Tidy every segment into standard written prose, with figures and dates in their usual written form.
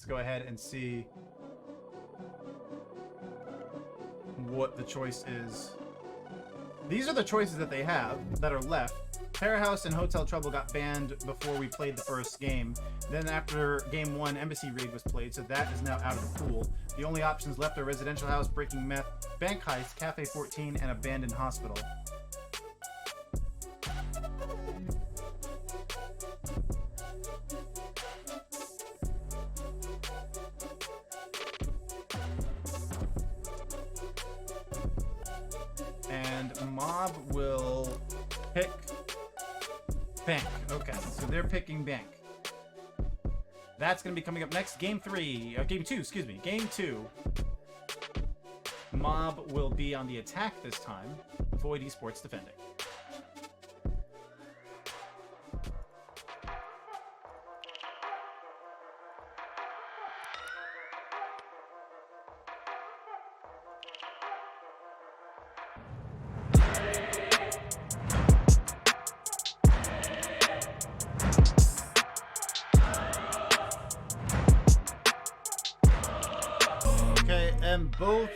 go ahead and see what the choice is. These are the choices that they have that are left. Terrahouse and Hotel Trouble got banned before we played the first game. Then after game 1, Embassy Raid was played, so that is now out of the pool. The only options left are Residential House, Breaking Meth, Bank Heist, Cafe 14, and Abandoned Hospital. And Mob will pick Bank. Okay, so they're picking Bank. That's going to be coming up next. Game 3, Game 2, excuse me. Game 2. Mob will be on the attack this time. Void Esports defending. And both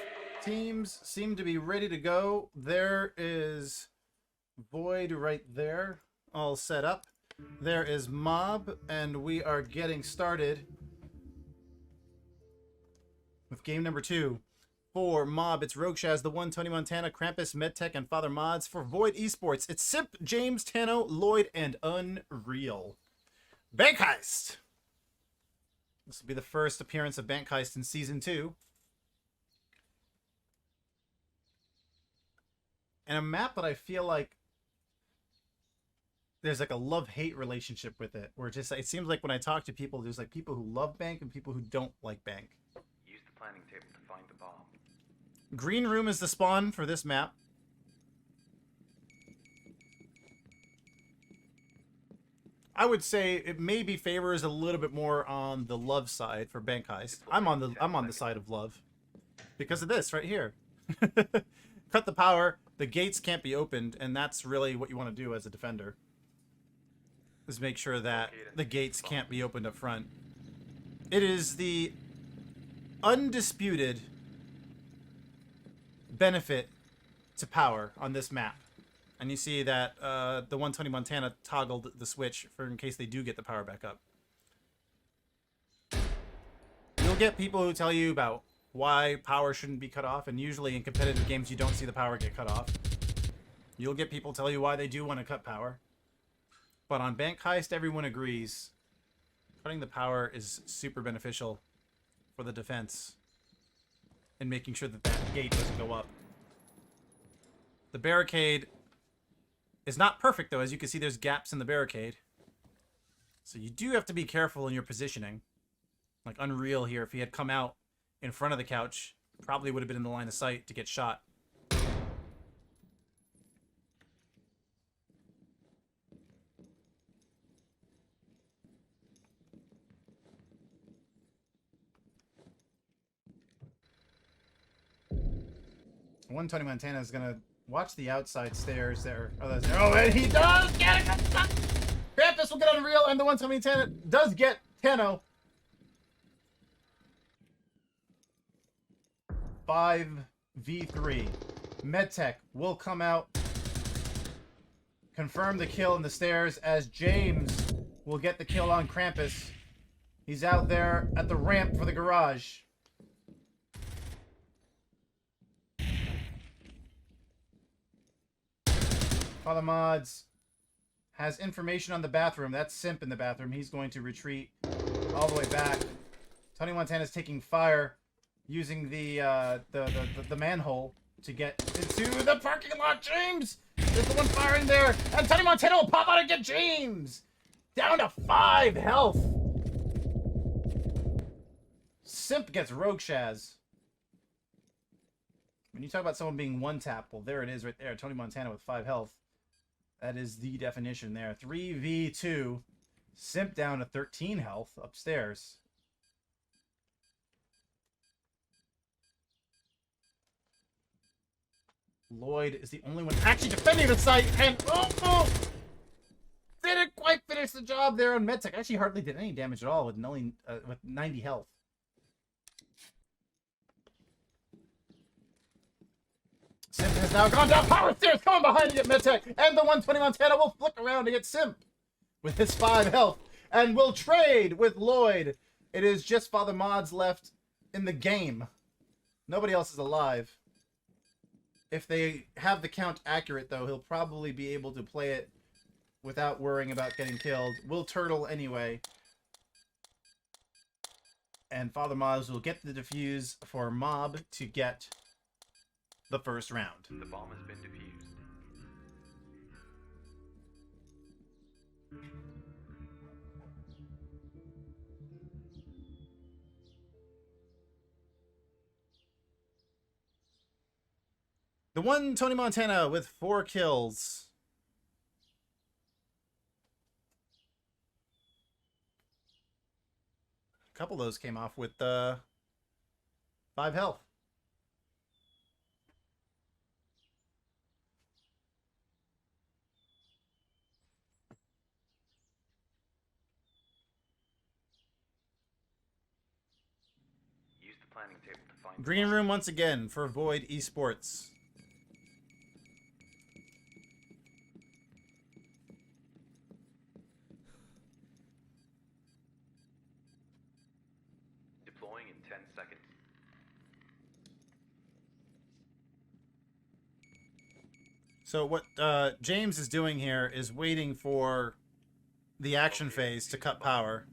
teams seem to be ready to go. There is Void right there, all set up. There is Mob, and we are getting started with game number 2. For Mob, it's RogueShaz, the One, Tony Montana, Krampus, MedTek, and FatherModz. For Void Esports, it's Simp, James, TANO, Lloyd, and Unreal. Bank Heist! This will be the first appearance of Bank Heist in Season 2. And a map that I feel like there's like a love-hate relationship with it, where just it seems like when I talk to people, there's like people who love Bank and people who don't like Bank. Use the planning table to find the bomb. Green room is the spawn for this map. I would say it maybe favors a little bit more on the love side for Bank Heist. I'm on the side of love because of this right here. Cut the power. The gates can't be opened, and that's really what you want to do as a defender. Is make sure that the gates can't be opened up front. It is the undisputed benefit to power on this map. And you see that the one Tony Montana toggled the switch for in case they do get the power back up. You'll get people who tell you about why power shouldn't be cut off, and usually in competitive games you don't see the power get cut off. You'll get people tell you why they do want to cut power. But on Bank Heist, everyone agrees cutting the power is super beneficial for the defense and making sure that that gate doesn't go up. The barricade is not perfect, though. As you can see, there's gaps in the barricade. So you do have to be careful in your positioning. Like Unreal here, if he had come out in front of the couch, probably would have been in the line of sight to get shot. One Tony Montana is gonna watch the outside stairs there. Oh, that's there. Oh, and he does get it! Krampus will get Unreal, and the one Tony Montana does get TANO. 5v3. MedTek will come out, confirm the kill in the stairs, as James will get the kill on Krampus. He's out there at the ramp for the garage. FatherModz has information on the bathroom. That's Simp in the bathroom. He's going to retreat all the way back. Tony Montana's taking fire, using the manhole to get into the parking lot. James is the one firing there, and Tony Montana will pop out and get James down to 5 health. Simp gets RogueShaz. When you talk about someone being one tap, well, there it is right there. Tony Montana with 5 health. That is the definition there. 3v2. Simp down to 13 health upstairs. Lloyd is the only one actually defending the site, and didn't quite finish the job there on MedTek. Actually hardly did any damage at all with 90 health. Simp has now gone down. Power stairs coming behind to get MedTek. And the 121 TANO will flick around to get Simp with his 5 health. And will trade with Lloyd. It is just FatherModz left in the game. Nobody else is alive. If they have the count accurate, though, he'll probably be able to play it without worrying about getting killed. We'll turtle anyway. And FatherModz will get the defuse for Mob to get the first round. The bomb has been defused. The one Tony Montana with 4 kills. A couple of those came off with 5 health. Use the planning table to find Green the bomb. room once again for Void Esports. Deploying in 10 seconds. So what James is doing here is waiting for the action phase to cut power.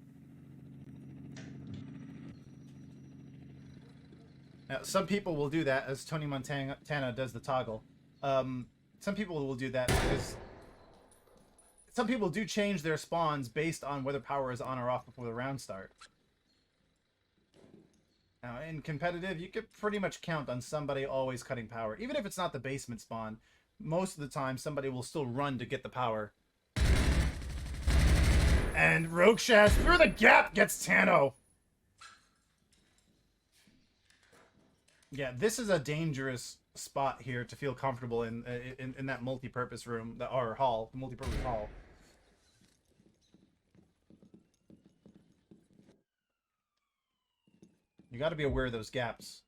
Now, some people will do that as Tony Montana does the toggle. Some people will do that because some people do change their spawns based on whether power is on or off before the round start. Now, in competitive, you could pretty much count on somebody always cutting power. Even if it's not the basement spawn, most of the time somebody will still run to get the power. And RogueShaz through the gap gets TANO. Yeah, this is a dangerous spot here to feel comfortable in that multi-purpose room, or hall, the multi-purpose hall. You got to be aware of those gaps.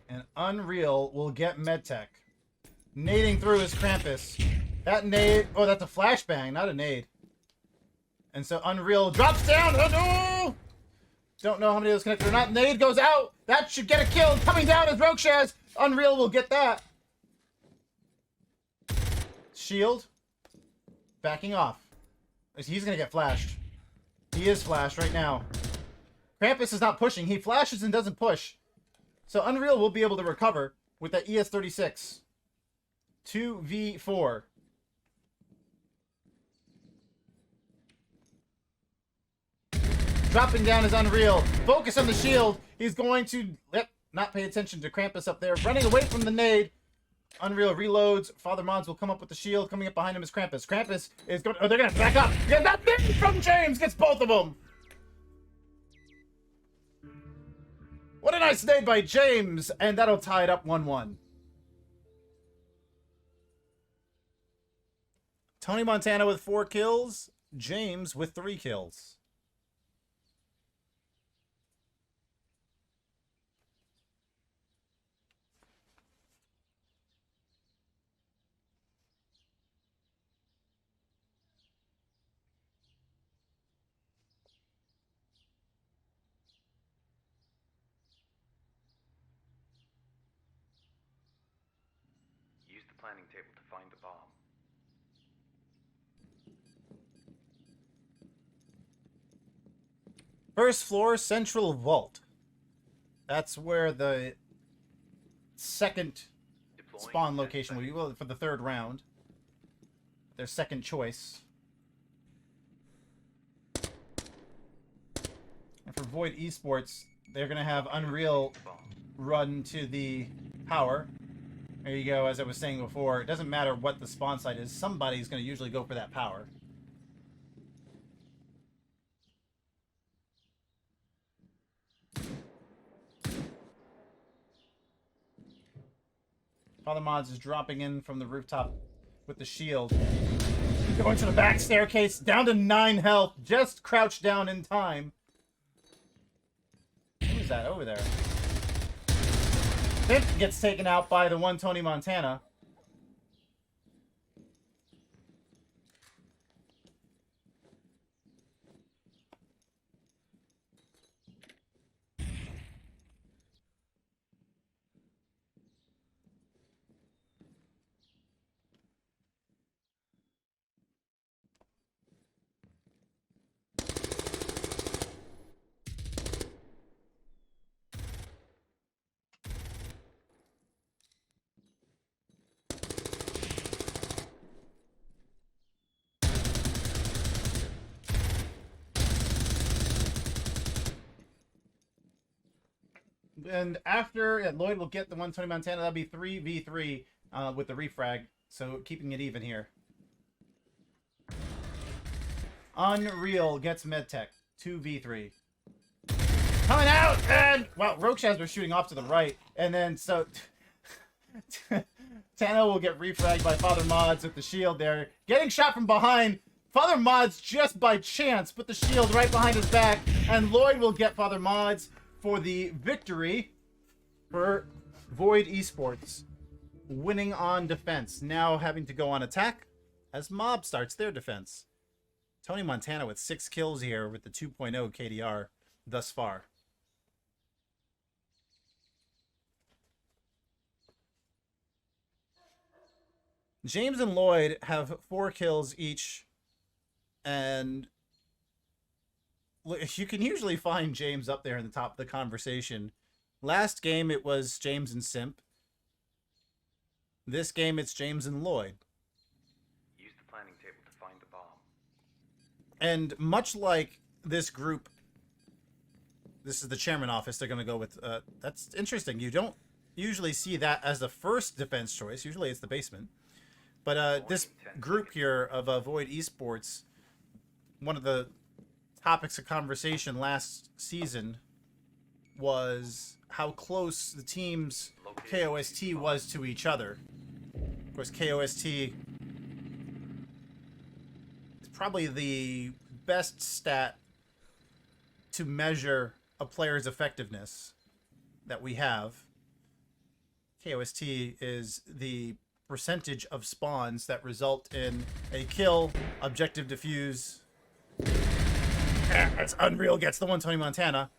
And Unreal will get MedTek. Nading through his Krampus. That nade... Oh, that's a flashbang, not a nade. And so Unreal drops down. Oh, no! Don't know how many of those connected or not. Nade goes out. That should get a kill. Coming down is RogueShaz. Unreal will get that. Shield. Backing off. He's going to get flashed. He is flashed right now. Krampus is not pushing. He flashes and doesn't push. So Unreal will be able to recover with that ES-36. 2v4. Dropping down is Unreal. Focus on the shield. He's going to not pay attention to Krampus up there. Running away from the nade. Unreal reloads. FatherModz will come up with the shield. Coming up behind him is Krampus. Krampus is going... Oh, they're going to back up. Yeah, that nade from James gets both of them. What a nice nade by James. And that'll tie it up 1-1. Tony Montana with 4 kills. James with 3 kills. Use the planning table to find the bomb. First floor, central vault. That's where the second Deploying spawn in 10 location will be, seconds. well, for the third round. Their second choice. And for Void Esports, they're going to have Unreal Bomb. run to the power. There you go, as I was saying before. It doesn't matter what the spawn site is. Somebody's going to usually go for that power. FatherModz is dropping in from the rooftop with the shield. Going to the back staircase, down to 9 health, just crouched down in time. Who's that over there? Simp gets taken out by the one Tony Montana. And after Lloyd will get the one Tony Montana, that'll be 3v3 with the refrag, so keeping it even here. Unreal gets MedTek, 2v3. Coming out, and well, RogueShaz was shooting off to the right, and then so TANO will get refragged by FatherModz with the shield there, getting shot from behind. FatherModz just by chance put the shield right behind his back, and Lloyd will get FatherModz for the victory for Void Esports, winning on defense. Now having to go on attack as Mob starts their defense. Tony Montana with 6 kills here with the 2.0 KDR thus far. James and Lloyd have 4 kills each, and you can usually find James up there in the top of the conversation. Last game, it was James and Simp. This game, it's James and Lloyd. Use the planning table to find the bomb. And much like this group, this is the chairman office, they're going to go with... that's interesting. You don't usually see that as the first defense choice. Usually it's the basement. But this group here of Void Esports, one of the topics of conversation last season was how close the team's KOST was to each other. Of course, KOST is probably the best stat to measure a player's effectiveness that we have. KOST is the percentage of spawns that result in a kill, objective defuse. That's Unreal gets the one Tony Montana.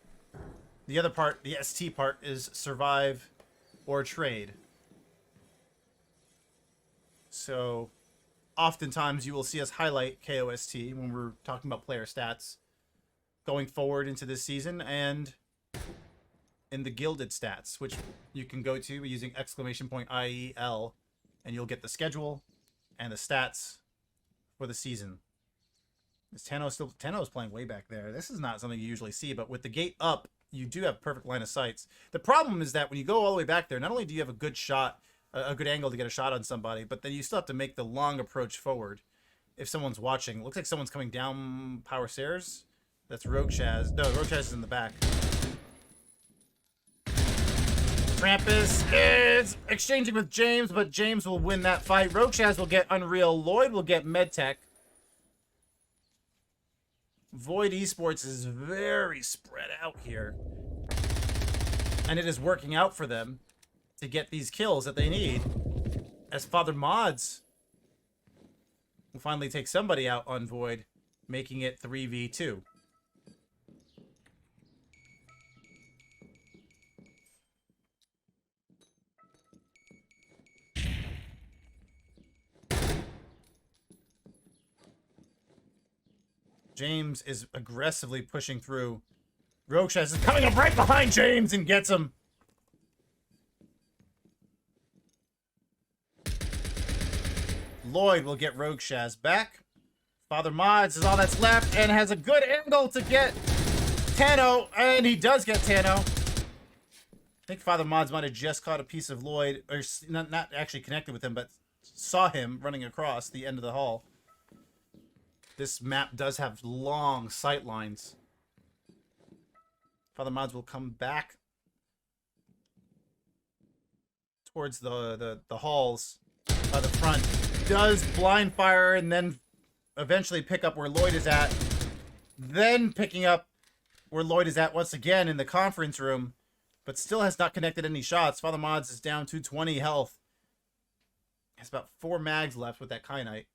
The other part, the ST part, is survive or trade. So oftentimes you will see us highlight KOST when we're talking about player stats going forward into this season, and in the gilded stats, which you can go to using !IEL, and you'll get the schedule and the stats for the season. TANO's playing way back there. This is not something you usually see, but with the gate up, you do have perfect line of sights. The problem is that when you go all the way back there, not only do you have a good shot, a good angle to get a shot on somebody, but then you still have to make the long approach forward if someone's watching. It looks like someone's coming down power stairs. That's RogueShaz. No, RogueShaz is in the back. Krampus is exchanging with James, but James will win that fight. RogueShaz will get Unreal. Lloyd will get MedTek. Void Esports is very spread out here. And it is working out for them to get these kills that they need. As FatherModz will finally take somebody out on Void, making it 3v2. James is aggressively pushing through. RogueShaz is coming up right behind James and gets him. Lloyd will get RogueShaz back. FatherModz is all that's left and has a good angle to get TANO, and he does get TANO. I think FatherModz might have just caught a piece of Lloyd, or not actually connected with him, but saw him running across the end of the hall. This map does have long sight lines. FatherModz will come back towards the halls by the front. Does blind fire and then eventually pick up where Lloyd is at. Then picking up where Lloyd is at once again in the conference room, but still has not connected any shots. FatherModz is down to 20 health. Has about 4 mags left with that kyanite.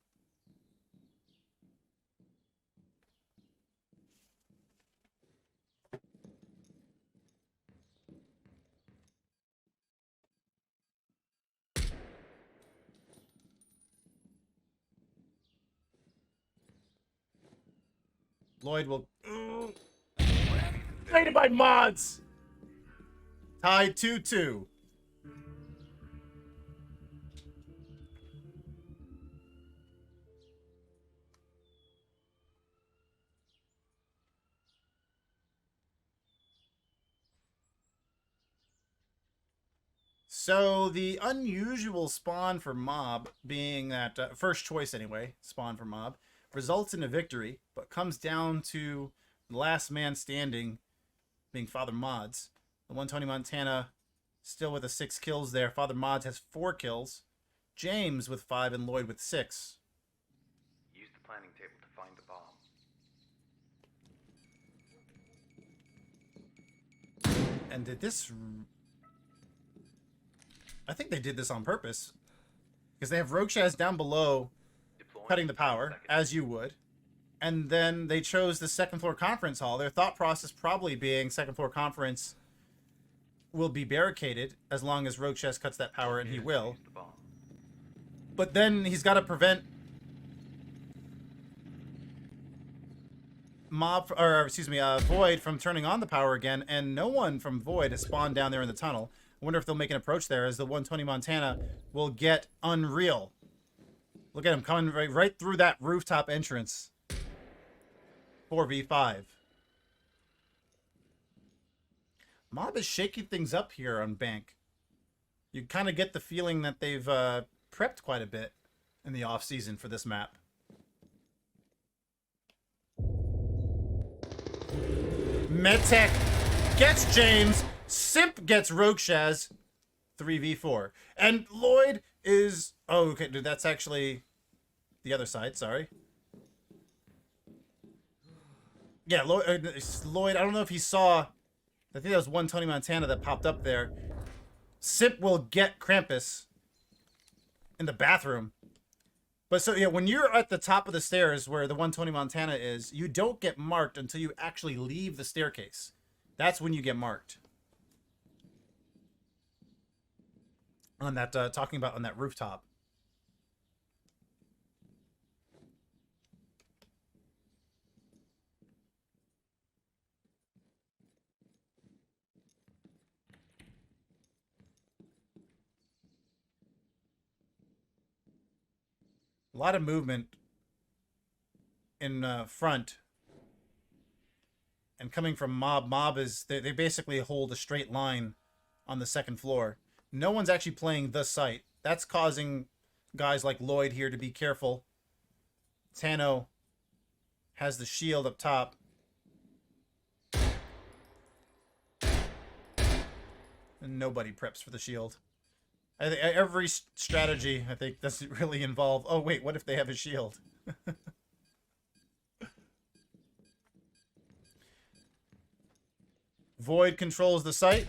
Lloyd will... Hated by mods! Tied 2-2. So the unusual spawn for Mob, being that first choice anyway, spawn for Mob, results in a victory, but comes down to the last man standing being FatherModz. The 120 Montana still with 6 kills there. FatherModz has 4 kills. James with 5 and Lloyd with 6. Use the planning table to find the bomb. And did this... I think they did this on purpose. Because they have RogueShaz down below cutting the power, as you would. And then they chose the second floor conference hall. Their thought process probably being second floor conference will be barricaded as long as RogueShaz cuts that power, and he will. But then he's got to prevent Void from turning on the power again, and no one from Void has spawned down there in the tunnel. I wonder if they'll make an approach there as the 120 Montana will get Unreal. Look at him coming right through that rooftop entrance. 4v5. Mob is shaking things up here on Bank. You kind of get the feeling that they've prepped quite a bit in the off-season for this map. MedTek gets James. Simp gets RogueShaz. 3v4. And Lloyd is... Oh, okay, dude, that's actually the other side, sorry. Yeah, Lloyd, I don't know if he saw... I think that was 120 Montana that popped up there. Simp will get Krampus in the bathroom. But so, yeah, when you're at the top of the stairs where the 120 Montana is, you don't get marked until you actually leave the staircase. That's when you get marked. On that, talking about on that rooftop. A lot of movement in front. And coming from Mob. Mob is... They basically hold a straight line on the second floor. No one's actually playing the site. That's causing guys like Lloyd here to be careful. TANO has the shield up top. And nobody preps for the shield. I think every strategy, I think, doesn't really involve... Oh, wait, what if they have a shield? Void controls the site.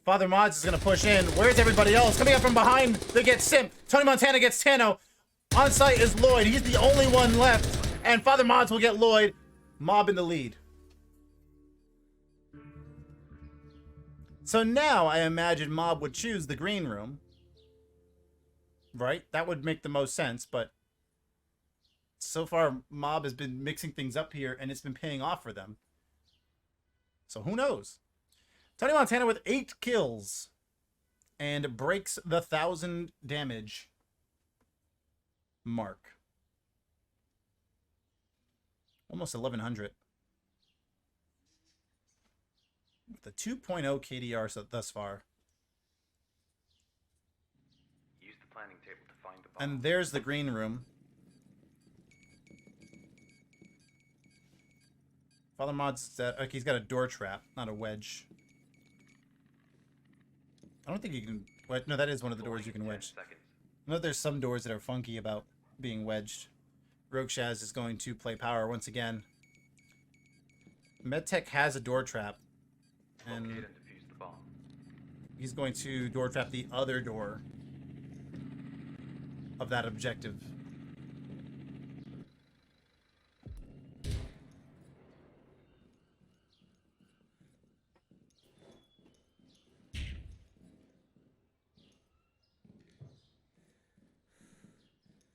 FatherModz is going to push in. Where's everybody else? Coming up from behind, they get Simp. Tony Montana gets TANO. On site is Lloyd. He's the only one left. And FatherModz will get Lloyd. Mob in the lead. So now I imagine Mob would choose the green room. Right? That would make the most sense, but so far Mob has been mixing things up here and it's been paying off for them. So who knows? Tony Montana with 8 kills and breaks the 1,000 damage mark. Almost 1,100. The 2.0 KDR thus far. Use the planning table to find the bomb. And there's the green room. FatherModz, he's got a door trap, not a wedge. I don't think you can... Wait, no, that is one of the doors you can wedge. I know there's some doors that are funky about being wedged. RogueShaz is going to play power once again. MedTek has a door trap. And defuse the bomb. he's going to door trap the other door of that objective.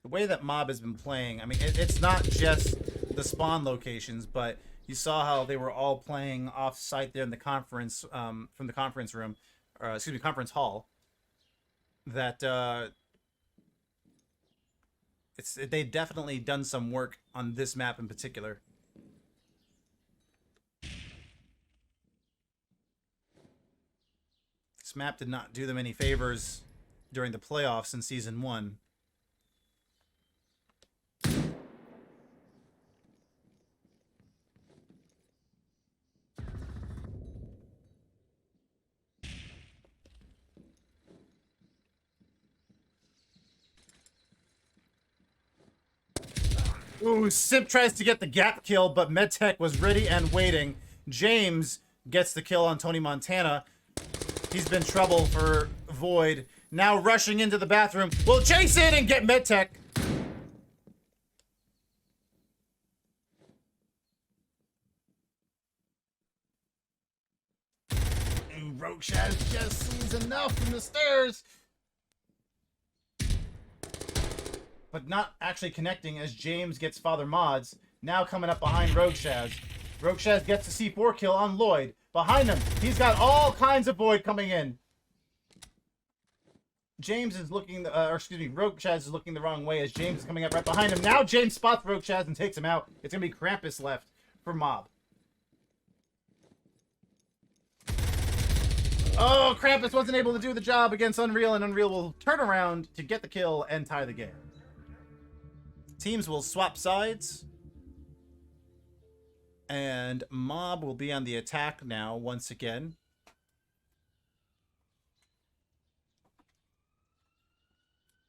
The way that Mob has been playing, I mean, it's not just the spawn locations, but you saw how they were all playing off-site there in the conference, from the conference room, or excuse me, conference hall. That they've definitely done some work on this map in particular. This map did not do them any favors during the playoffs in Season 1. Ooh, Simp tries to get the gap kill, but MedTek was ready and waiting. James gets the kill on Tony Montana. He's been trouble for Void. Now rushing into the bathroom. Will chase it and get MedTek. Ooh, RogueShaz just sees enough from the stairs. But not actually connecting as James gets FatherModz. Now coming up behind RogueShaz. RogueShaz gets the C4 kill on Lloyd. Behind him, he's got all kinds of Void coming in. James is looking, or excuse me, RogueShaz is looking the wrong way as James is coming up right behind him. Now James spots RogueShaz and takes him out. It's going to be Krampus left for Mob. Oh, Krampus wasn't able to do the job against Unreal, and Unreal will turn around to get the kill and tie the game. Teams will swap sides. And Mob will be on the attack now once again.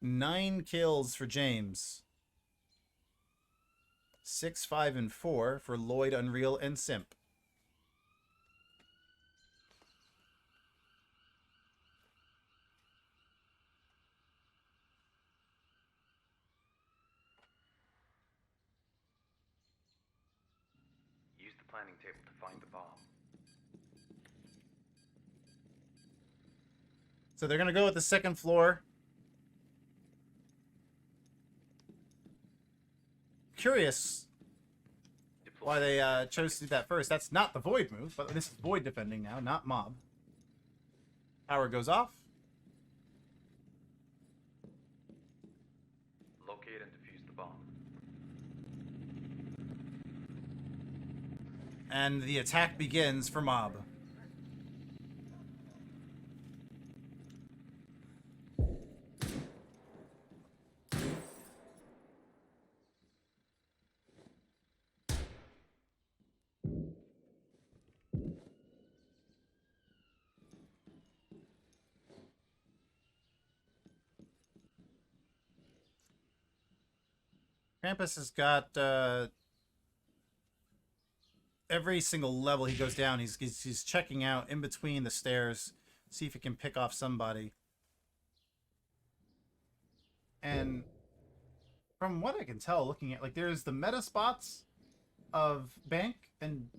Nine kills for James. 6, 5, and 4 for Lloyd, Unreal, and Simp. Planning table to find the bomb. So they're going to go with the second floor. Curious why they chose to do that first. That's not the Void move, but this is Void defending now, not Mob. Power goes off. Locate and defuse the bomb. And the attack begins for Mob. Krampus has got every single level he goes down, he's checking out in between the stairs, see if he can pick off somebody. And from what I can tell, looking at, like, there's the meta spots of Bank, and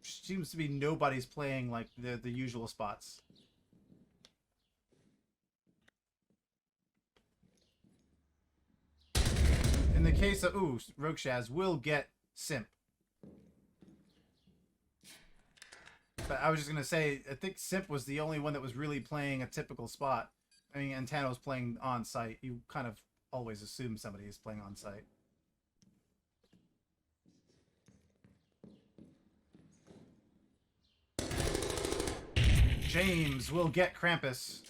seems to be nobody's playing like the usual spots. In the case of RogueShaz will get Simp. But I was just gonna say, I think Simp was the only one that was really playing a typical spot. I mean, and TANO was playing on site. You kind of always assume somebody is playing on site. James will get Krampus.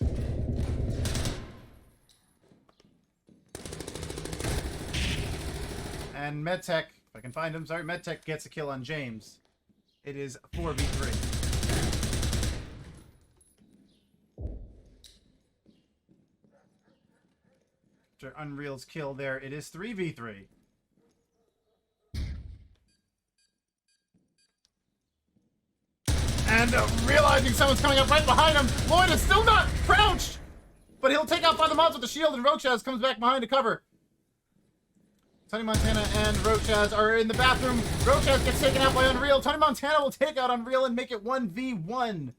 And MedTek, if I can find him, sorry, MedTek gets a kill on James. It is 4v3. after Unreal's kill there. It is 3v3. And realizing someone's coming up right behind him, Lloyd is still not crouched! But he'll take out FatherModz with the shield, and RogueShaz comes back behind to cover. Tony Montana and RogueShaz are in the bathroom. RogueShaz gets taken out by Unreal. Tony Montana will take out Unreal and make it 1v1.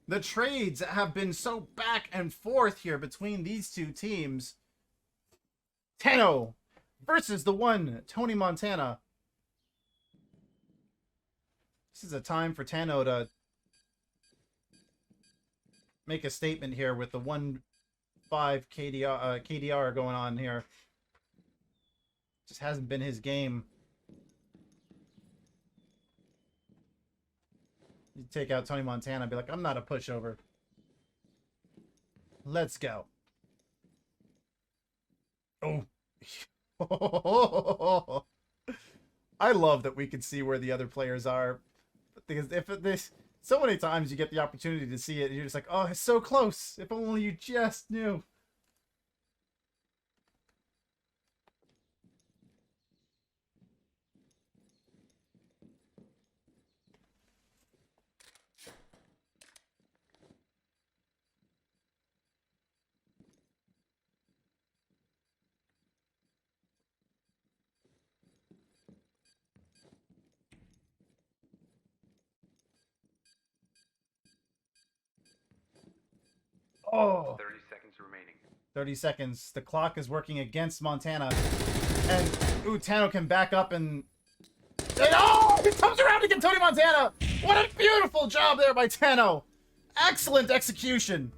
The trades have been so back and forth here between these two teams. TANO versus the one Tony Montana. This is a time for TANO to make a statement here with the 1-5 KDR going on here. Just hasn't been his game. You take out Tony Montana and be like, I'm not a pushover. Let's go. Oh. I love that we can see where the other players are. Because if this, so many times you get the opportunity to see it, and you're just like, oh, it's so close. If only you just knew. Oh. 30 seconds remaining. 30 seconds. The clock is working against Montana. And, ooh, TANO can back up and... Oh! He comes around to get Tony Montana! What a beautiful job there by TANO! Excellent execution!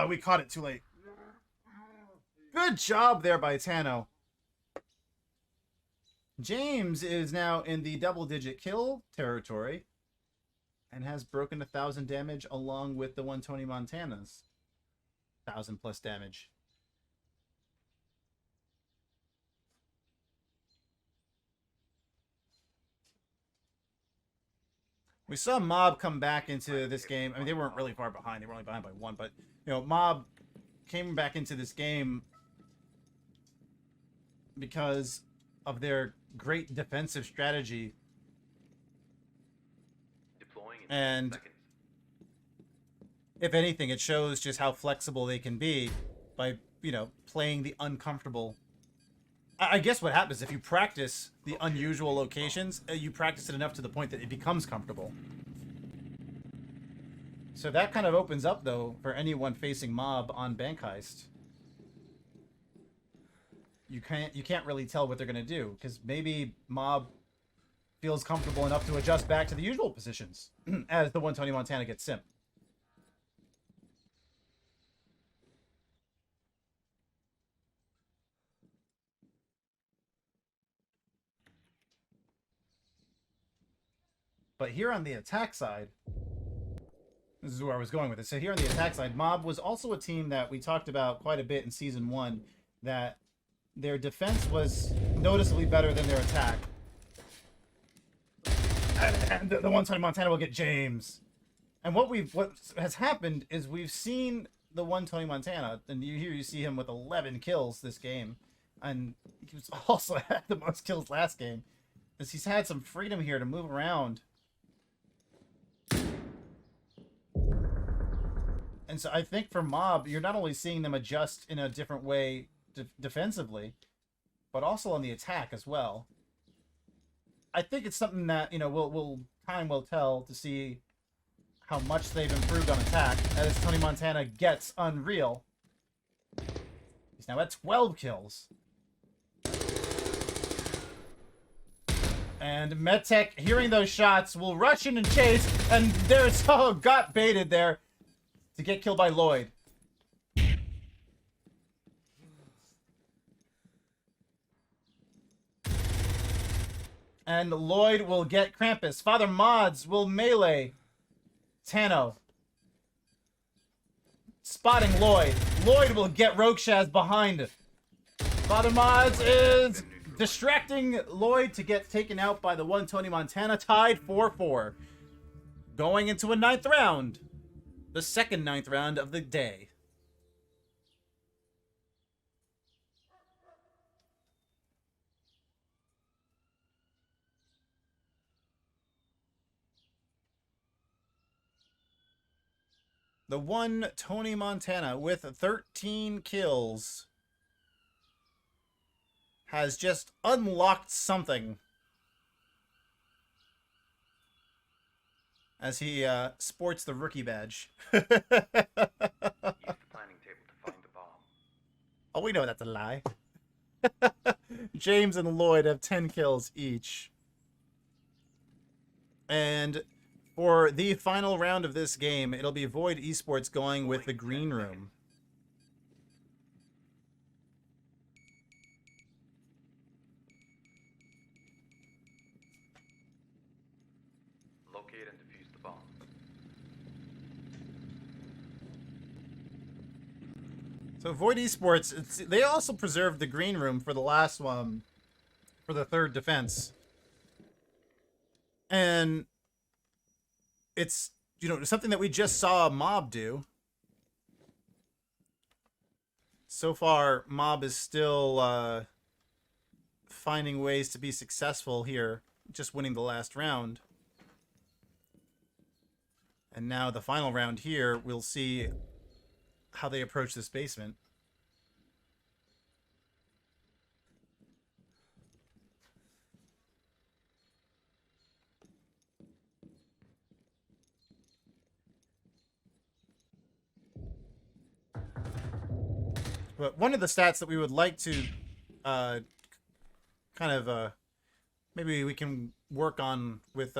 We caught it too late. Good job there by TANO. James is now in the double-digit kill territory and has broken 1,000 damage along with the one Tony Montana's 1,000 plus damage. We saw Mob come back into this game. I mean, they weren't really far behind. They were only behind by one, but, you know, Mob came back into this game because of their great defensive strategy. Deploying in And 10 seconds. if anything, it shows just how flexible they can be by, you know, playing the uncomfortable. I guess what happens if you practice the unusual locations, you practice it enough to the point that it becomes comfortable. So that kind of opens up, though, for anyone facing Mob on Bank Heist. You can't really tell what they're going to do, because maybe Mob feels comfortable enough to adjust back to the usual positions as the one Tony Montana gets Simp. But here on the attack side, this is where I was going with it. So here on the attack side, Mob was also a team that we talked about quite a bit in Season 1, that their defense was noticeably better than their attack. And the one Tony Montana will get James. And what has happened is we've seen the one Tony Montana, and here you see him with 11 kills this game. And he was also had the most kills last game, as he's had some freedom here to move around. And so I think for Mob, you're not only seeing them adjust in a different way defensively, but also on the attack as well. I think it's something that, you know, time will tell to see how much they've improved on attack as Tony Montana gets Unreal. He's now at 12 kills. And MedTek, hearing those shots, will rush in and chase, and there's got baited there to get killed by Lloyd. And Lloyd will get Krampus. FatherModz will melee TANO. Spotting Lloyd. Lloyd will get RogueShaz behind. FatherModz is Distracting Lloyd to get taken out by the one Tony Montana, tied 4-4. Going into a 9th round. The second 9th round of the day. The one Tony Montana with 13 kills has just unlocked something as he sports the rookie badge. Use the planning table to find the bomb. Oh, we know that's a lie. James and Lloyd have 10 kills each. And for the final round of this game, it'll be Void Esports going with the green room. Locate and defuse the bomb. So Void Esports, they also preserved the green room for the last one, for the third defense. And it's, you know, something that we just saw Mob do. So far, Mob is still finding ways to be successful here, just winning the last round. And now the final round here, we'll see how they approach this basement. But one of the stats that we would like to maybe we can work on with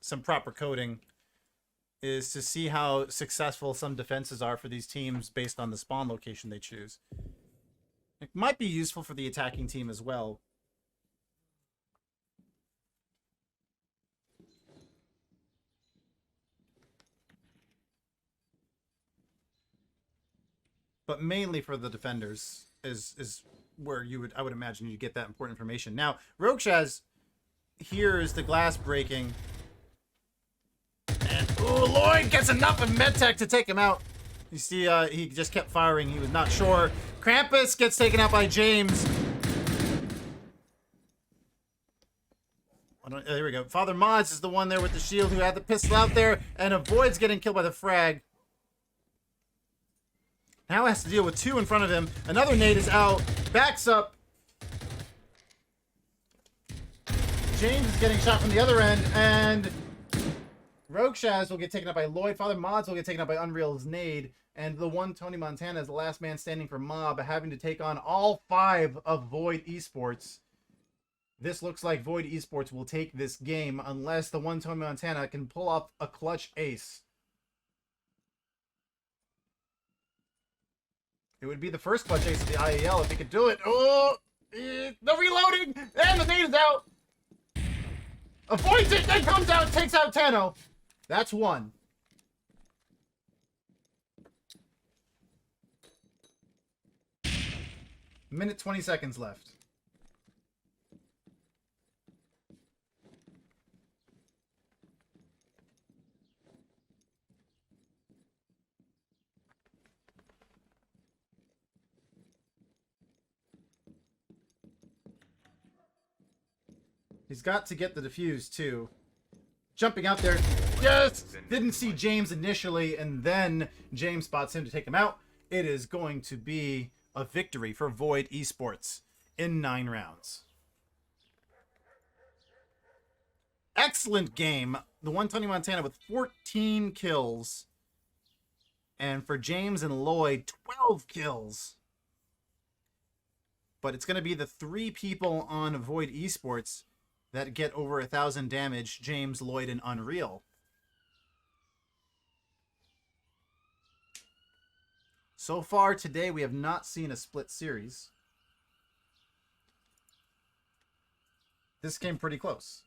some proper coding is to see how successful some defenses are for these teams based on the spawn location they choose. It might be useful for the attacking team as well. But mainly for the defenders is where I would imagine you get that important information. Now, RogueShaz hears the glass breaking. And, ooh, Lloyd gets enough of MedTek to take him out. You see, he just kept firing. He was not sure. Krampus gets taken out by James. Here we go. FatherModz is the one there with the shield who had the pistol out there and avoids getting killed by the frag. Now has to deal with two in front of him. Another nade is out. Backs up. James is getting shot from the other end, and RogueShaz will get taken out by Lloyd. FatherModz will get taken out by Unreal's nade, and the one Tony Montana is the last man standing for Mob, having to take on all 5 of Void Esports. This looks like Void Esports will take this game unless the one Tony Montana can pull off a clutch ace. It would be the first clutch ace of the IEL if he could do it. Oh, no reloading, and the nade is out. Avoids it, then comes out, takes out TANO. That's one. Minute 20 seconds left. He's got to get the defuse, too. Jumping out there. Yes! Didn't see James initially, and then James spots him to take him out. It is going to be a victory for Void Esports in 9 rounds. Excellent game. The one Tony Montana with 14 kills. And for James and Lloyd, 12 kills. But it's going to be the 3 people on Void Esports that get over 1,000 damage, James, Lloyd, and Unreal. So far today, we have not seen a split series. This came pretty close.